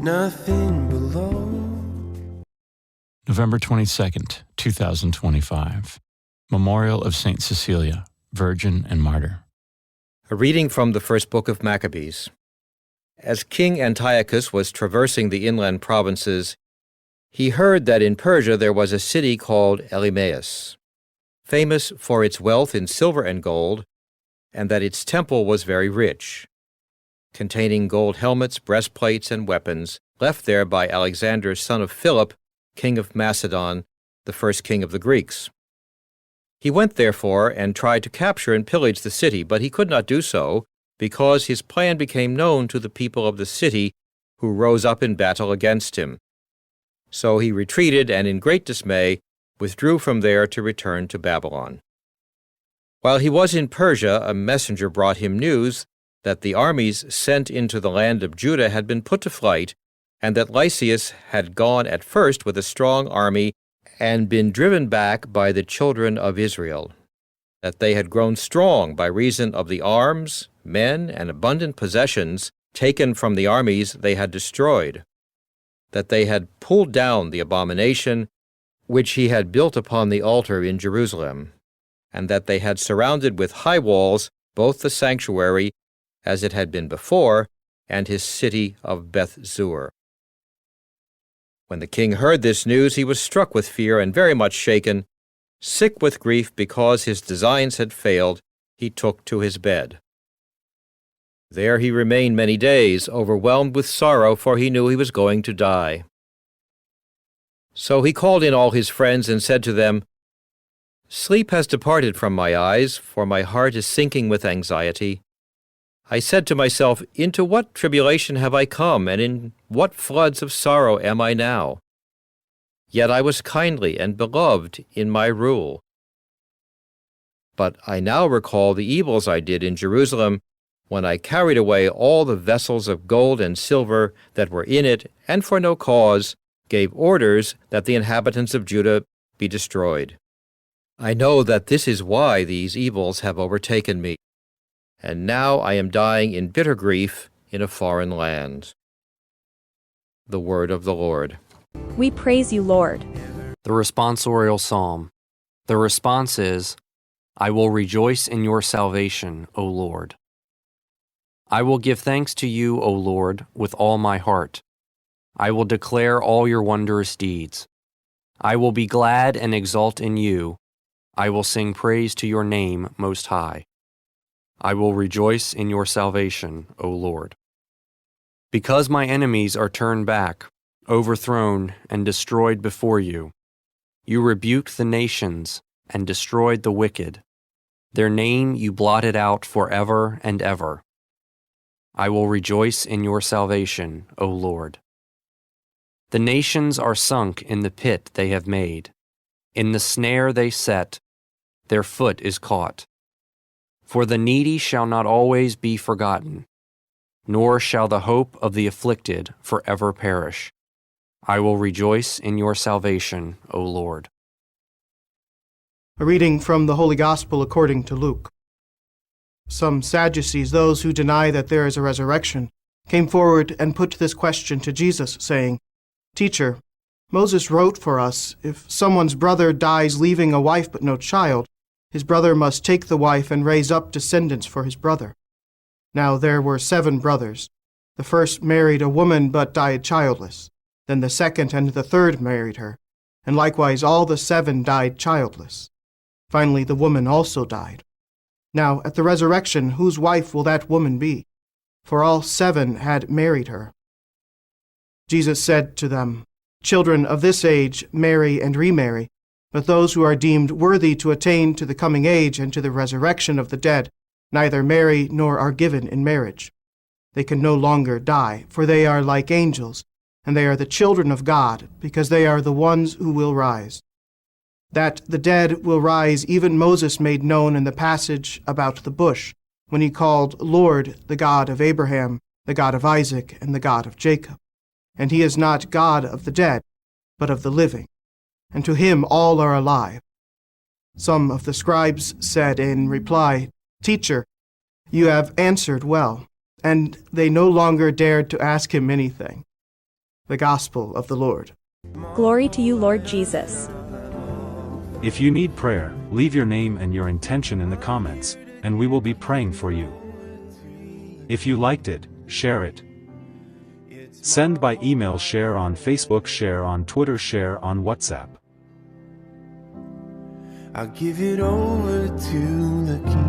nothing below. November 22nd, 2025. Memorial of Saint Cecilia, Virgin and Martyr. A reading from the first book of Maccabees. As King Antiochus was traversing the inland provinces, he heard that in Persia there was a city called Elymais, famous for its wealth in silver and gold, and that its temple was very rich, containing gold helmets, breastplates, and weapons, left there by Alexander, son of Philip, king of Macedon, the first king of the Greeks. He went, therefore, and tried to capture and pillage the city, but he could not do so, because his plan became known to the people of the city, who rose up in battle against him. So he retreated and, in great dismay, withdrew from there to return to Babylon. While he was in Persia, a messenger brought him news that the armies sent into the land of Judah had been put to flight, and that Lysias had gone at first with a strong army and been driven back by the children of Israel, that they had grown strong by reason of the arms, men, and abundant possessions taken from the armies they had destroyed, that they had pulled down the abomination which he had built upon the altar in Jerusalem, and that they had surrounded with high walls both the sanctuary, as it had been before, and his city of Beth-zur. When the king heard this news, he was struck with fear and very much shaken. Sick with grief because his designs had failed, he took to his bed. There he remained many days, overwhelmed with sorrow, for he knew he was going to die. So he called in all his friends and said to them, "Sleep has departed from my eyes, for my heart is sinking with anxiety. I said to myself, into what tribulation have I come, and in what floods of sorrow am I now? Yet I was kindly and beloved in my rule. But I now recall the evils I did in Jerusalem, when I carried away all the vessels of gold and silver that were in it, and for no cause gave orders that the inhabitants of Judah be destroyed. I know that this is why these evils have overtaken me, and now I am dying in bitter grief in a foreign land." The word of the Lord. We praise you, Lord. The responsorial psalm. The response is, I will rejoice in your salvation, O Lord. I will give thanks to you, O Lord, with all my heart. I will declare all your wondrous deeds. I will be glad and exult in you. I will sing praise to your name most high. I will rejoice in your salvation, O Lord. Because my enemies are turned back, overthrown, and destroyed before you, you rebuked the nations and destroyed the wicked. Their name you blotted out forever and ever. I will rejoice in your salvation, O Lord. The nations are sunk in the pit they have made. In the snare they set, their foot is caught. For the needy shall not always be forgotten, nor shall the hope of the afflicted forever perish. I will rejoice in your salvation, O Lord. A reading from the Holy Gospel according to Luke. Some Sadducees, those who deny that there is a resurrection, came forward and put this question to Jesus, saying, "Teacher, Moses wrote for us, if someone's brother dies leaving a wife but no child, his brother must take the wife and raise up descendants for his brother. Now there were 7 brothers. The first married a woman but died childless. Then the second and the third married her, and likewise all the 7 died childless. Finally the woman also died. Now at the resurrection, whose wife will that woman be? For all 7 had married her." Jesus said to them, "Children of this age marry and remarry, but those who are deemed worthy to attain to the coming age and to the resurrection of the dead neither marry nor are given in marriage. They can no longer die, for they are like angels, and they are the children of God, because they are the ones who will rise. That the dead will rise even Moses made known in the passage about the bush, when he called Lord the God of Abraham, the God of Isaac, and the God of Jacob. And he is not God of the dead, but of the living, and to him all are alive." Some of the scribes said in reply, "Teacher, you have answered well," and they no longer dared to ask him anything. The Gospel of the Lord. Glory to you, Lord Jesus. If you need prayer, leave your name and your intention in the comments, and we will be praying for you. If you liked it, share it. Send by email, share on Facebook, share on Twitter, share on WhatsApp. I'll give it over to the King.